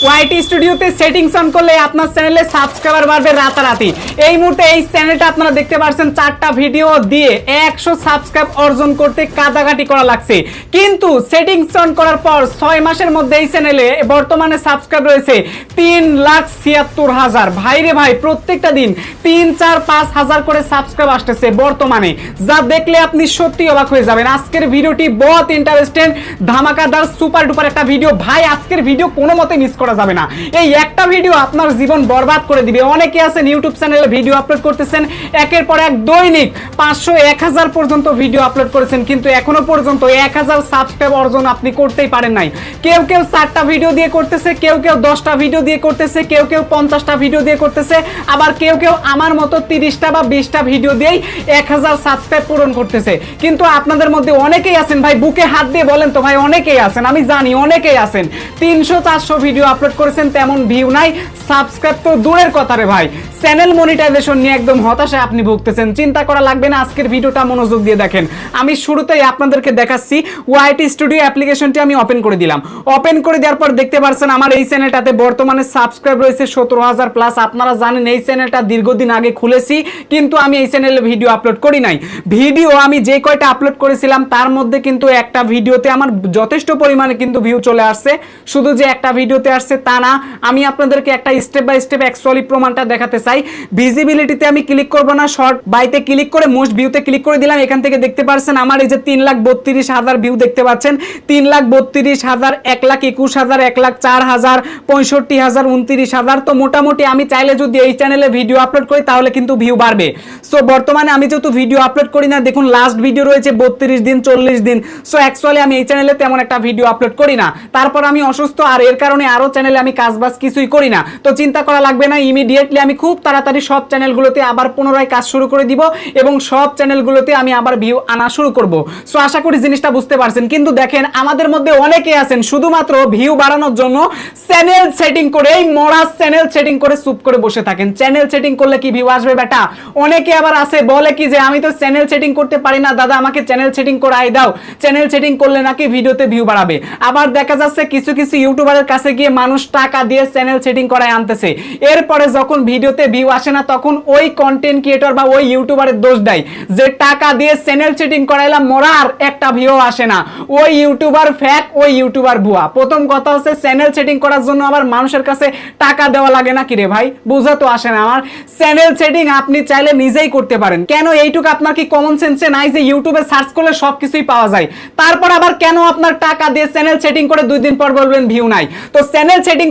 ওয়াইটি স্টুডিওতে settings on করলে আপনার চ্যানেলে সাবস্ক্রাইবার বাড়বে রাতারাতি। এই মুহূর্তে এই চ্যানেলটা আপনারা দেখতে পাচ্ছেন 4টা ভিডিও দিয়ে 100 সাবস্ক্রাইব অর্জন করতে কাটাকাটি করা লাগছে, কিন্তু সেটিংস অন করার পর 6 মাসের মধ্যে এই চ্যানেলে বর্তমানে সাবস্ক্রাইব রয়েছে 3,76,000। ভাইরে ভাই, প্রত্যেকটা দিন 3-4-5 হাজার করে সাবস্ক্রাইব আসতেছে বর্তমানে, যা দেখলে আপনি সত্যি অবাক হয়ে যাবেন। আজকের ভিডিওটি বহুত ইন্টারেস্টিং, ধামাকাদার, সুপার ডুপার একটা ভিডিও ভাই। আজকের ভিডিও কোনো মতে মিস করা যাবে না। এই একটা ভিডিও আপনার জীবন বরবাদ করে দিবে। অনেকে আছেন ইউটিউব চ্যানেলে ভিডিও আপলোড করতেছেন, একের পর এক দৈনিক 500-1000 পর্যন্ত ভিডিও আপলোড করেছেন, কিন্তু এখনো পর্যন্ত 1000 সাবস্ক্রাইব অর্জন আপনি করতেই পারেন নাই। কেউ কেউ 4টা ভিডিও দিয়ে করতেছে, কেউ কেউ 10টা ভিডিও দিয়ে করতেছে, কেউ কেউ 50টা ভিডিও দিয়ে করতেছে, আবার কেউ কেউ আমার মতো 30টা বা 20টা ভিডিও দিয়েই 1000 সাবস্ক্রাইব পূরণ করতেছে। কিন্তু আপনাদের মধ্যে অনেকেই আছেন ভাই, বুকে হাত দিয়ে বলেন তো ভাই, অনেকেই আছেন, আমি জানি অনেকেই আছেন 300-400 ভিডিও আপলোড করেছেন, তেমন ভিউ নাই, সাবস্ক্রাইব তো দূরের কথা রে ভাই, চ্যানেল মনিটাইজেশন নিয়ে একদম হতাশায় আপনি ভুগতেছেন। চিন্তা করা লাগবে না, আজকের ভিডিওটা মনোযোগ দিয়ে দেখেন। আমি শুরুতেই আপনাদেরকে দেখাচ্ছি ওয়াইটি স্টুডিও অ্যাপ্লিকেশনটি আমি ওপেন করে দিলাম। ওপেন করে দেওয়ার পর দেখতে পাচ্ছেন আমার এই চ্যানেলটাতে বর্তমানে সাবস্ক্রাইব রয়েছে 17,000 প্লাস। আপনারা জানেন এই চ্যানেলটা দীর্ঘদিন আগে খুলেছি, কিন্তু আমি এই চ্যানেলে ভিডিও আপলোড করি নাই। ভিডিও আমি যে কয়টা আপলোড করেছিলাম তার মধ্যে কিন্তু একটা ভিডিওতে আমার যথেষ্ট পরিমাণে কিন্তু ভিউ চলে আসছে। শুধু যে একটা ভিডিওতে আসছে তা না, আমি আপনাদেরকে একটা স্টেপ বাই স্টেপ অ্যাকচুয়ালি প্রমাণটা দেখাতে চাই। ভিজিবিলিটিতে আমি ক্লিক করব না, শর্ট বাইতে ক্লিক করে মোস্ট ভিউতে ক্লিক করে দিলাম। এখান থেকে দেখতে পাচ্ছেন আমার এই যে 3,32,000 ভিউ দেখতে পাচ্ছেন, 3,32,000, 1,21,000, 1,04,000, 65,000, 29,000। তো মোটামুটি আমি চাইলে যদি এই চ্যানেলে ভিডিও আপলোড করি তাহলে কিন্তু ভিউ বাড়বে। সো বর্তমানে আমি যেহেতু ভিডিও আপলোড করি না, দেখুন লাস্ট ভিডিও রয়েছে 32 দিন, 40 দিন। সো অ্যাকচুয়ালি আমি এই চ্যানেলে তেমন একটা ভিডিও আপলোড করি না। তারপর আমি অসুস্থ, আর এর কারণে আরো চ্যানেলে আমি কাজবাজ কিছুই করি না। তো চিন্তা করা লাগবে না, ইমিডিয়েটলি আমি খুব তাড়াতাড়ি সব চ্যানেলগুলোতে আবার পুনরায় কাজ শুরু করে দিব এবং সব চ্যানেলগুলোতে আমি আবার ভিউ আনা শুরু করব। সো আশা করি জিনিসটা বুঝতে পারছেন। কিন্তু দেখেন আমাদের মধ্যে অনেকে আছেন শুধুমাত্র ভিউ বাড়ানোর জন্য চ্যানেল সেটিং করে, এই মরা চ্যানেল সেটিং করে চুপ করে বসে থাকেন। চ্যানেল সেটিং করলে কি ভিউ আসবে বেটা? অনেকে আবার আছে বলে কি যে আমি তো চ্যানেল সেটিং করতে পারি না দাদা, আমাকে চ্যানেল সেটিং করাই দাও, চ্যানেল সেটিং করলে নাকি ভিডিওতে ভিউ বাড়াবে। আবার দেখা যাচ্ছে কিছু কিছু ইউটিউবারের কাছে গিয়ে মানুষ টাকা দিয়ে চ্যানেল সেটিং করায় আনতেছে, এরপরে যখন ভিডিওতে ভিউ আসে না তখন ওই কন্টেন্ট ক্রিয়েটর বা ওই ইউটিউবারের দোষ দেয় যে টাকা দিয়ে চ্যানেল সেটিং করাইলাম, মোরার একটা ভিউ আসে না, ওই ইউটিউবার ফ্যাক, ওই ইউটিউবার ভুয়া। প্রথম কথা হচ্ছে চ্যানেল সেটিং করার জন্য আবার মানুষের কাছে টাকা দেওয়া লাগে না কি রে ভাই? বুঝা তো আসে না আমার। চ্যানেল সেটিং আপনি চাইলে নিজেই করতে পারেন। কেন এইটুকু আপনার কি কমন সেন্সে নাই যে ইউটিউবে সার্চ করলে সবকিছুই পাওয়া যায়? তারপর আবার কেন আপনার টাকা দিয়ে চ্যানেল সেটিং করে 2 দিন পর বলবেন ভিউ নাই? তো চ্যানেল সেটিং